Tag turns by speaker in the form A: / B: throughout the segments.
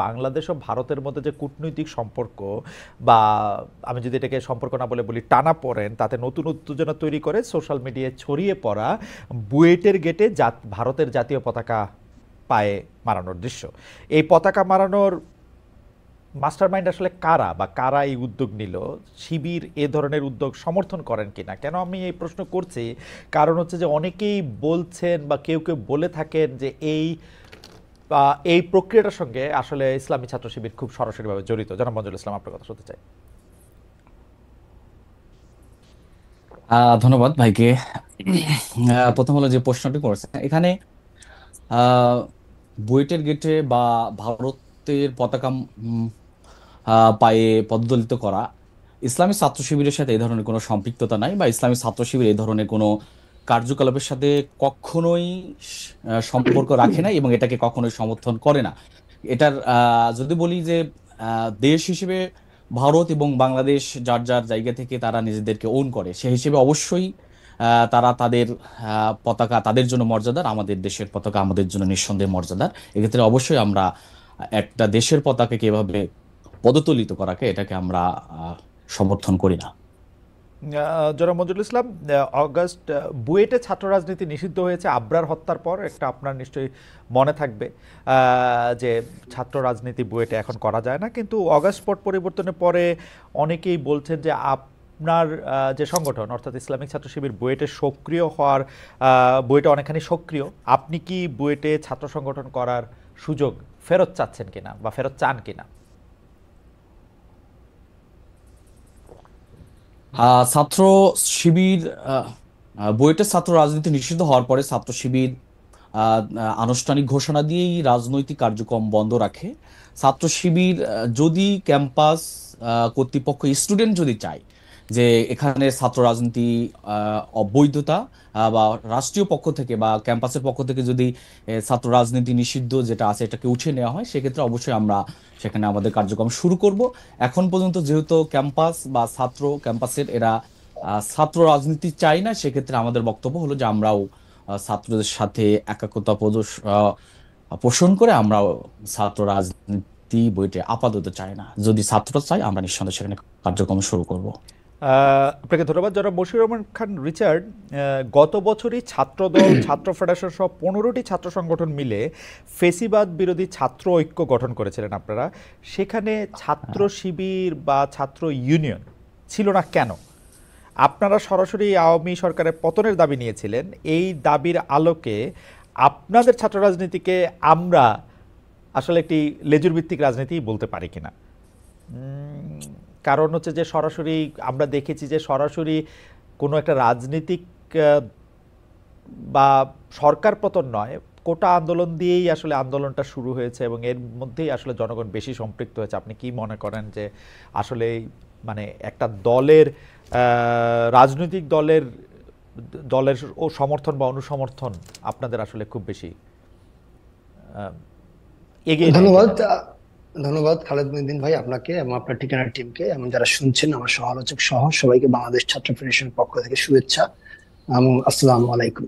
A: বাংলাদেশ ও ভারতের মধ্যে যে কূটনৈতিক সম্পর্ক, বা আমি যদি এটাকে সম্পর্ক না বলে বলি টানাপোড়েন, তাতে নতুন উত্তেজনা তৈরি করে সোশ্যাল মিডিয়ায় ছড়িয়ে পড়া বুয়েটের গেটে ভারতের জাতীয় পতাকা পায়ে মারানোর দৃশ্য। এই পতাকা মারানোর মাস্টারমাইন্ড আসলে কারা, বা কারা এই উদ্যোগ নিল? শিবির এ ধরনের উদ্যোগ সমর্থন করেন কিনা? কেন আমি এই প্রশ্ন করছি, কারণ হচ্ছে যে অনেকেই বলছেন বা কেউ কেউ বলে থাকেন যে এই প্রক্রিয়াটার সঙ্গে আসলে ইসলামী ছাত্র শিবির খুব সরাসরিভাবে জড়িত। জনাব মঞ্জুরুল ইসলাম, আপনার কথা শুনতে চাই।
B: ধন্যবাদ ভাইকে। প্রথম হলো যে প্রশ্নটি করেছেন এখানে, আহ, বুয়েটের গেটে বা ভারতের পতাকা উম, পায়ে পদদলিত করা ইসলামী ছাত্র শিবিরের সাথে এই ধরনের কোনো সম্পৃক্ততা নাই, বা ইসলামী ছাত্র শিবির এই ধরনের কোনো কার্যকলাপের সাথে কখনোই সম্পর্ক রাখে না এবং এটাকে কখনোই সমর্থন করে না। এটার যদি বলি যে দেশ হিসেবে ভারত এবং বাংলাদেশ যার যার জায়গা থেকে তারা নিজেদেরকে ওন করে, সে হিসেবে অবশ্যই তারা তাদের পতাকা তাদের জন্য মর্যাদার, আমাদের দেশের পতাকা আমাদের জন্য নিঃসন্দেহে মর্যাদার। এক্ষেত্রে অবশ্যই আমরা একটা দেশের পতাকাকে এভাবে পদতলিত করাকে এটাকে আমরা সমর্থন করি না।
A: জনাব মঞ্জুরুল ইসলাম, অগাস্ট বুয়েটে ছাত্র রাজনীতি নিষিদ্ধ হয়েছে আবরার হত্যার পর। একটা আপনার নিশ্চয়ই মনে থাকবে যে ছাত্র রাজনীতি বুয়েটে এখন করা যায় না, কিন্তু অগাস্ট পট পরিবর্তনের পরে অনেকেই বলছেন যে আপনার যে সংগঠন অর্থাৎ ইসলামিক ছাত্র শিবির বুয়েটে সক্রিয় হওয়ার, বুয়েটে অনেকখানি সক্রিয়। আপনি কি বুয়েটে ছাত্র সংগঠন করার সুযোগ ফেরত চাচ্ছেন কিনা বা ফেরত চান কিনা?
B: ছাত্র শিবির, আহ, বুয়েটের ছাত্র রাজনীতি নিষিদ্ধ হওয়ার পরে ছাত্র শিবির আনুষ্ঠানিক ঘোষণা দিয়েই রাজনৈতিক কার্যক্রম বন্ধ রাখে। ছাত্র শিবির যদি ক্যাম্পাস কর্তৃপক্ষ, স্টুডেন্ট যদি চায় যে এখানে ছাত্র রাজনীতি অবৈধতা, বা রাষ্ট্রীয় পক্ষ থেকে বা ক্যাম্পাসের পক্ষ থেকে যদি ছাত্র রাজনীতি নিষিদ্ধ যেটা আছে এটাকে উঠিয়ে নেওয়া হয়, সেক্ষেত্রে অবশ্যই আমরা সেখানে আমাদের কার্যক্রম শুরু করব। এখন পর্যন্ত যেহেতু ক্যাম্পাস বা ছাত্র ক্যাম্পাসের এরা ছাত্র রাজনীতি চায় না, সেক্ষেত্রে আমাদের বক্তব্য হলো যে আমরাও ছাত্রদের সাথে একাত্মতা পোষণ করে আমরা ছাত্র রাজনীতি বইটি আপাতত চাই না। যদি ছাত্ররা চাই আমরা নিঃসন্দেহে সেখানে কার্যক্রম শুরু করব।
A: আপনাকে ধন্যবাদ। জনাব মশিউর রহমান খান রিচার্ড, গত বছরই ছাত্রদল, ছাত্র ফেডারেশন সহ 15টি ছাত্র সংগঠন মিলে ফেসিবাদ বিরোধী ছাত্র ঐক্য গঠন করেছিলেন আপনারা। সেখানে ছাত্র শিবির বা ছাত্র ইউনিয়ন ছিল না কেন? আপনারা সরাসরি আওয়ামী সরকারের পতনের দাবি নিয়েছিলেন। এই দাবির আলোকে আপনাদের ছাত্র রাজনীতিকে আমরা আসলে একটি লেজুর ভিত্তিক রাজনীতি বলতে পারি কিনা? কারণ হচ্ছে যে সরাসরি আমরা দেখেছি যে সরাসরি কোনো একটা রাজনীতিক আহ, বা সরকার পতন নয়, কোটা আন্দোলন দিয়েই আসলে আন্দোলনটা শুরু হয়েছে এবং এর মধ্যেই আসলে জনগণ বেশি সম্পৃক্ত হয়েছে। আপনি কি মনে করেন যে আসলে মানে একটা দলের, রাজনৈতিক দলের দলের ও সমর্থন বা অনুসমর্থন আপনাদের আসলে খুব বেশি আহ, এগিয়ে নেয়
C: ধন্যবাদ।
A: কিনা?
C: ধন্যবাদ খালেদ মহিউদ্দিন ভাই, আপনাকে এবং আপনার ঠিকানার টিমকে এবং যারা শুনছেন আমার সহ-আলোচক সহ সবাইকে বাংলাদেশ ছাত্র ফেডারেশনের পক্ষ থেকে শুভেচ্ছা এবং আসসালামু আলাইকুম।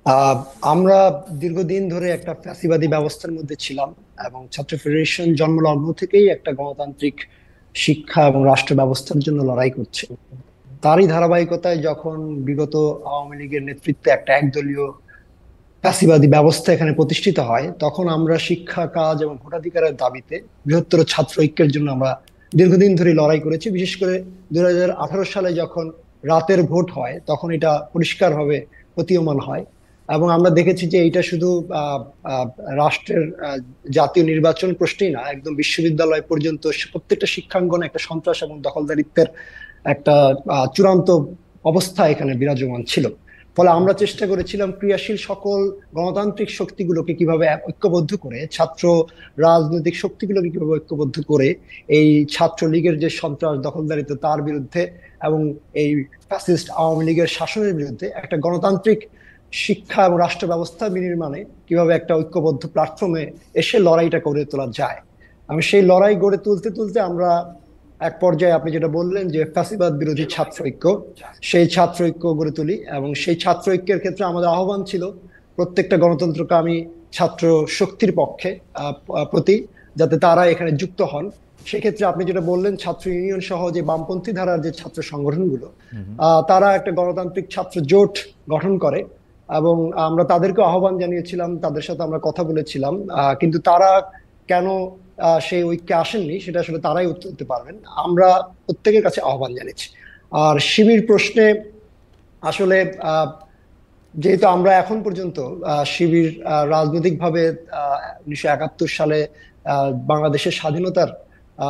C: আহ আমরা দীর্ঘদিন ধরে একটা ফ্যাসিবাদী ব্যবস্থার মধ্যে ছিলাম এবং ছাত্র ফেডারেশন জন্মলগ্ন থেকেই একটা গণতান্ত্রিক শিক্ষা এবং রাষ্ট্র ব্যবস্থার জন্য লড়াই করছে। তারই ধারাবাহিকতায় যখন বিগত আওয়ামী লীগের নেতৃত্বে একটা একদলীয় ফ্যাসিবাদী ব্যবস্থা এখানে প্রতিষ্ঠিত হয়, তখন আমরা শিক্ষা কাজ এবং ভোটাধিকারের দাবিতে বৃহত্তর ছাত্র ঐক্যের জন্য আমরা দীর্ঘদিন ধরে লড়াই করেছি। বিশেষ করে 2018 সালে যখন রাতের ভোট হয় তখন এটা পরিষ্কারভাবে প্রতীয়মান হয় এবং আমরা দেখেছি যে এটা শুধু আহ আহ রাষ্ট্রের জাতীয় নির্বাচন প্রশ্নই না, একদম বিশ্ববিদ্যালয় পর্যন্ত প্রত্যেকটা শিক্ষাঙ্গনে একটা সন্ত্রাস এবং দখলদারিত্বের একটা চূড়ান্ত অবস্থা এখানে বিরাজমান ছিল। ফলে আমরা চেষ্টা করেছিলাম ক্রিয়াশীল সকল গণতান্ত্রিক শক্তিগুলোকে কিভাবে ঐক্যবদ্ধ করে, ছাত্র রাজনৈতিক শক্তিগুলোকে কিভাবে ঐক্যবদ্ধ করে এই ছাত্র লীগের যে সন্ত্রাস দখলদারিত্ব তার বিরুদ্ধে এবং এই ফ্যাসিস্ট আওয়ামী লীগের শাসনের বিরুদ্ধে একটা গণতান্ত্রিক শিক্ষা এবং রাষ্ট্র ব্যবস্থা বিনির্মাণে কিভাবে একটা ঐক্যবদ্ধ প্ল্যাটফর্মে এসে লড়াইটা গড়ে তোলা যায়। আমি সেই লড়াই গড়ে তুলতে তুলতে আমরা এক পর্যায়ে আপনি যেটা বললেন যে ফ্যাসিবাদ বিরোধী ছাত্র ঐক্য, সেই ছাত্র ঐক্য গড়ে তুলি এবং সেই ছাত্র ঐক্যের ক্ষেত্রে আমাদের আহ্বান ছিল প্রত্যেকটা গণতন্ত্রকামী ছাত্র শক্তির পক্ষে প্রতি যাতে তারা এখানে যুক্ত হন। সেক্ষেত্রে আপনি যেটা বললেন, ছাত্র ইউনিয়ন সহ যে বামপন্থী ধারার যে ছাত্র সংগঠনগুলো, তারা একটা গণতান্ত্রিক ছাত্র জোট গঠন করে, এবং আমরা তাদেরকে আহ্বান জানিয়েছিলাম, তাদের সাথে আমরা কথা বলেছিলাম, কিন্তু তারা কেন সেই ঐক্যে আসেননি সেটা আসলে তারাই উত্তর দিতে পারবেন। আমরা প্রত্যেকের কাছে আহ্বান জানিয়েছি। আর শিবির প্রশ্নে আসলে যেহেতু আমরা এখন পর্যন্ত শিবির রাজনৈতিকভাবে 1971 সালে বাংলাদেশের স্বাধীনতার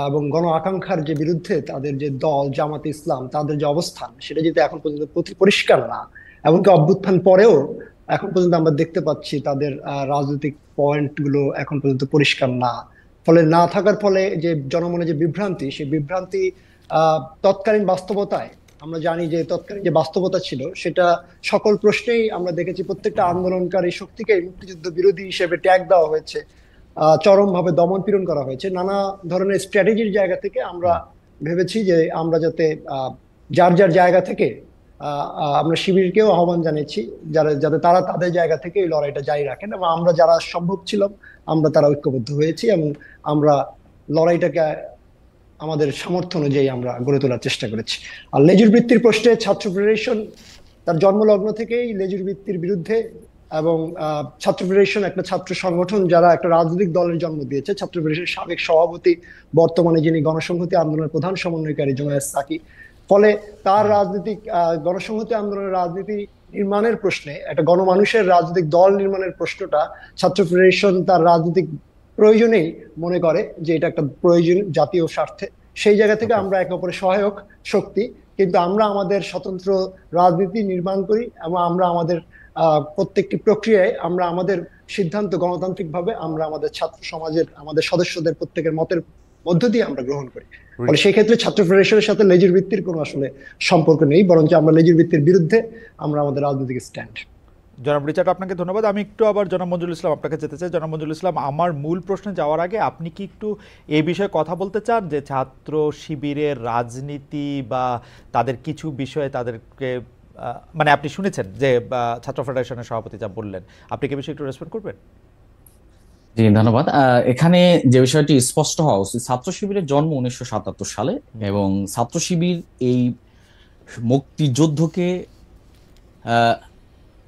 C: এবং গণ আকাঙ্ক্ষার যে বিরুদ্ধে তাদের যে দল জামাতে ইসলাম, তাদের যে অবস্থান, সেটা যদি এখন পর্যন্ত পরিষ্কার না, এমনকি অভ্যুত্থান পরেও এখন পর্যন্ত আমরা দেখতে পাচ্ছি তাদের রাজনৈতিক পয়েন্ট গুলো এখন পর্যন্ত পরিষ্কার না। ফলে না থাকার ফলে যে জনমনে যে বিভ্রান্তি, সেই বিভ্রান্তি তৎকালীন বাস্তবতায়, আমরা জানি যে তৎকালীন যে বাস্তবতা ছিল, সেটা সকল প্রশ্নেই আমরা দেখেছি প্রত্যেকটা আন্দোলনকারী শক্তিকে মুক্তিযুদ্ধ বিরোধী হিসেবে ট্যাগ দেওয়া হয়েছে, চরমভাবে দমন পীড়ন করা হয়েছে। নানা ধরনের স্ট্র্যাটেজির জায়গা থেকে আমরা ভেবেছি যে আমরা যাতে যার যার জায়গা থেকে আমরা শিবিরকেও আহ্বান জানিয়েছি যাতে তারা তাদের জায়গা থেকে এই লড়াইটা জারি রাখেন, এবং আমরা যারা সম্ভব ছিলাম আমরা তারা ঐক্যবদ্ধ হয়েছি, এবং আমরা লড়াইটাকে আমাদের সামর্থ্য অনুযায়ী আমরা গড়ে তোলার চেষ্টা করেছি। আর লেজুর বৃত্তির প্রশ্নে ছাত্র ফেডারেশন তার জন্মলগ্ন থেকেই লেজুর বৃত্তির বিরুদ্ধে, এবং ছাত্র ফেডারেশন একটা ছাত্র সংগঠন যারা একটা রাজনৈতিক দলের জন্ম দিয়েছে। ছাত্র ফেডারেশনের সাবেক সভাপতি বর্তমানে যিনি গণসংহতি আন্দোলনের প্রধান সমন্বয়কারী জুনায়েদ সাকি, ফলে তার রাজনৈতিক গণসংহতি আন্দোলনের রাজনীতি নির্মাণের প্রশ্নে, একটা গণমানুষের রাজনৈতিক দল নির্মাণের প্রশ্নটা ছাত্র ফেডারেশন তার রাজনৈতিক প্রয়োজনেই মনে করে যে এটা একটা প্রয়োজন জাতীয় স্বার্থে। সেই জায়গা থেকে আমরা একে অপরের সহায়ক শক্তি, কিন্তু আমরা আমাদের স্বতন্ত্র রাজনীতি নির্মাণ করি, এবং আমরা আমাদের প্রত্যেকটি প্রক্রিয়ায় আমরা আমাদের সিদ্ধান্ত গণতান্ত্রিক ভাবে আমরা আমাদের ছাত্র সমাজের আমাদের সদস্যদের প্রত্যেকের মতের মধ্য দিয়ে আমরা গ্রহণ করি। ফলে সেই ক্ষেত্রে ছাত্র ফেডারেশনের সাথে লেজুর বৃত্তির কোনো আসলে সম্পর্ক নেই, বরঞ্চ আমরা লেজুর বৃত্তির বিরুদ্ধে আমরা আমাদের রাজনৈতিক স্ট্যান্ড।
A: জনাব রিচার্ড, আপনাকে ধন্যবাদ। আমি একটু আবার জনাব মঞ্জুরুল ইসলাম আপনাকে যেতে চাই। জনাব মঞ্জুরুল ইসলাম, আমার মূল প্রশ্নে যাওয়ার আগে আপনি কি একটু এই বিষয়ে কথা বলতে চান যে ছাত্র শিবিরের রাজনীতি বা তাদের কিছু বিষয়ে তাদেরকে, মানে আপনি শুনেছেন যে ছাত্র ফেডারেশনের সভাপতি যা বললেন, আপনি কি বিষয়ে একটু রেসপন্ড করবেন?
B: জি ধন্যবাদ। এখানে যে বিষয়টি স্পষ্ট হওয়া উচিত, ছাত্র শিবিরের জন্ম 1977 সালে, এবং ছাত্র শিবির এই মুক্তিযুদ্ধকে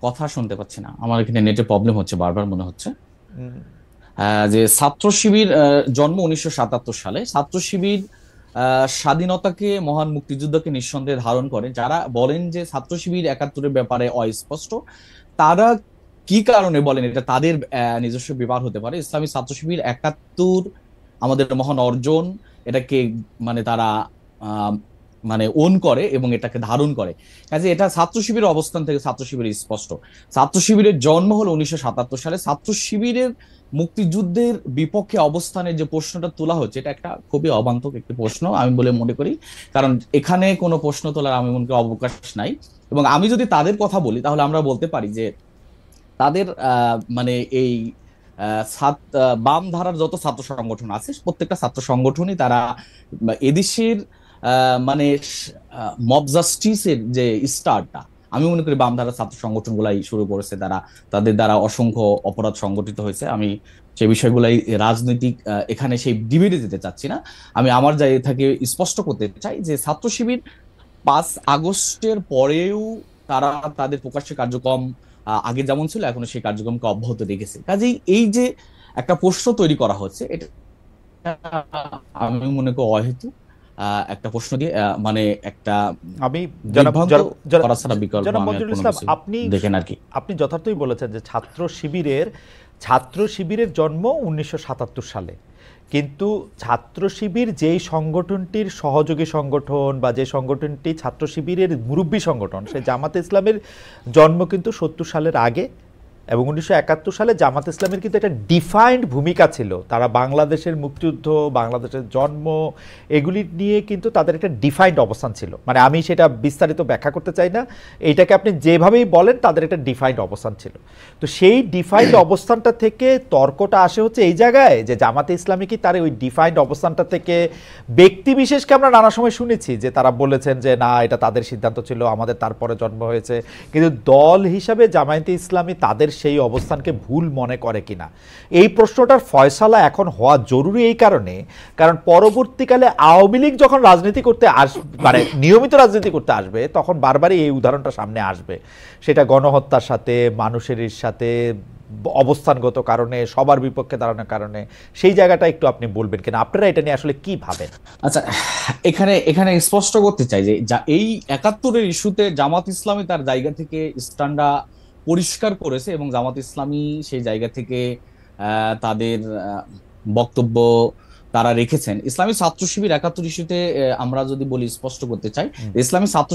B: কথা শুনতে পাচ্ছি না, আমার এখানে নেটের প্রবলেম হচ্ছে, বারবার মনে হচ্ছে যে ছাত্র শিবির জন্ম 1977 সালে। ছাত্র শিবির স্বাধীনতাকে, মহান মুক্তিযুদ্ধকে নিঃসন্দেহে ধারণ করে। যারা বলেন যে ছাত্র শিবির 71-এর ব্যাপারে অস্পষ্ট, তারা কি কারণে বলেন এটা তাদের নিজস্ব ব্যাপার হতে পারে। ইসলামী ছাত্র শিবির 71 আমাদের মহান অর্জন, এটাকে মানে তারা মানে ওন করে এবং এটাকে ধারণ করে। কাজে এটা ছাত্র শিবিরের অবস্থান থেকে ছাত্র শিবিরের স্পষ্ট। ছাত্র শিবিরের জন্ম হলো 1977 সালে। ছাত্র শিবিরের মুক্তিযুদ্ধের বিপক্ষে অবস্থানের যে প্রশ্নটা তোলা হচ্ছে, এটা একটা খুবই অবান্তর একটি প্রশ্ন আমি বলে মনে করি, কারণ এখানে কোনো প্রশ্ন তোলার আমি মনে করি অবকাশ নাই। এবং আমি যদি তাদের কথা বলি তাহলে আমরা বলতে পারি যে তাদের মানে এই বাম ধারার যত ছাত্র সংগঠন আছে, প্রত্যেকটা ছাত্র সংগঠনই তারা এদেশের মানে মব জাস্টিসের যে স্টার্টটা, আমি মনে করি বাম ধারার ছাত্র সংগঠনগুলাই শুরু করেছে। তাদের দ্বারা অসংখ্য অপরাধ সংগঠিত হয়েছে। আমি সেই বিষয়গুলাই রাজনৈতিক এখানে সেই ডিবেটে যেতে চাচ্ছি না। আমি আমার জায়গা থেকে স্পষ্ট করতে চাই যে ছাত্র শিবির 5 আগস্টের পরেও তারা তাদের প্রকাশ্য কার্যক্রম আগে যেমন ছিল এখনো সেই কার্যক্রমকে অব্যাহত রেখেছে। কাজেই এই যে একটা প্রশ্ন তৈরি করা হচ্ছে, এটা আমি মনে করি অহেতুক একটা প্রশ্ন দিয়ে মানে একটা
A: আমি আপনি যথার্থই বলেছেন যে ছাত্র শিবিরের জন্ম 1977 সালে, কিন্তু ছাত্র শিবির যেই সংগঠনটির সহযোগী সংগঠন বা যে সংগঠনটি ছাত্র শিবিরের মুরব্বী সংগঠন, সে জামাতে ইসলামের জন্ম কিন্তু 70 সালের আগে, এবং 1971 সালে জামাত ইসলামের কিন্তু একটা ডিফাইন্ড ভূমিকা ছিল। তারা বাংলাদেশের মুক্তিযুদ্ধ, বাংলাদেশের জন্ম, এগুলি নিয়ে কিন্তু তাদের একটা ডিফাইন্ড অবস্থান ছিল। মানে আমি সেটা বিস্তারিত ব্যাখ্যা করতে চাই না, এইটাকে আপনি যেভাবেই বলেন তাদের একটা ডিফাইন্ড অবস্থান ছিল। তো সেই ডিফাইন্ড অবস্থানটা থেকে তর্কটা আসে হচ্ছে এই জায়গায় যে জামাতে ইসলামী কি তার ওই ডিফাইন্ড অবস্থানটা থেকে, ব্যক্তি বিশেষকে আমরা নানা সময় শুনেছি যে তারা বলেছেন যে না, এটা তাদের সিদ্ধান্ত ছিল, আমাদের তারপরে জন্ম হয়েছে, কিন্তু দল হিসাবে জামায়াতে ইসলামী তাদের সেই অবস্থানকে ভুল মনে করে কিনা। এই প্রশ্নটার ফয়সালা এখন হওয়া জরুরি এই কারণে, কারণ পরবর্তীকালে আওয়ামী লীগ যখন রাজনীতি করতে মানে নিয়মিত রাজনীতি করতে আসবে, তখন বারবারই এই উদাহরণটা সামনে আসবে। সেটা গণহত্যার সাথে, মানুষের সাথে, অবস্থানগত কারণে, সবার বিপক্ষে দাঁড়ানোর কারণে। সেই জায়গাটা একটু আপনি বলবেন কিনা, আপনারা এটা নিয়ে আসলে কি ভাবেন?
B: আচ্ছা, এখানে এখানে স্পষ্ট করতে চাই যে এই ৭১-এর ইস্যুতে জামাত ইসলামী তার জায়গা থেকে স্ট্যান্ডটা পরিষ্কার করেছে, এবং জামাত ইসলামী সেই জায়গা থেকে তাদের বক্তব্য তারা রেখেছেন। ইসলামী ছাত্র শিবির ৭১ ইস্যুতে আমরা যদি বলি, স্পষ্ট করতে চাই, ইসলামী ছাত্র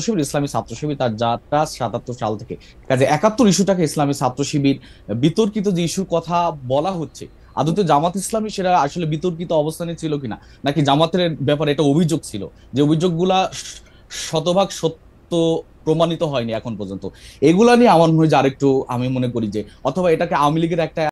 B: শিবির তার যাত্রা ৭৭ সাল থেকে। কাজে ৭১ ইস্যুটাকে ইসলামী ছাত্র শিবির বিতর্কিত যে ইস্যুর কথা বলা হচ্ছে, আদতে জামাত ইসলামী সেটা আসলে বিতর্কিত অবস্থানে ছিল কিনা, নাকি জামাতের ব্যাপারে এটা অভিযোগ ছিল, যে অভিযোগগুলা শতভাগ সত্য প্রমাণিত হয়নি এখন পর্যন্ত, এগুলা নিয়ে আমার মনে হয় যে আরেকটু, আমি মনে করি যে, অথবা এটাকে আওয়ামী লীগের একটা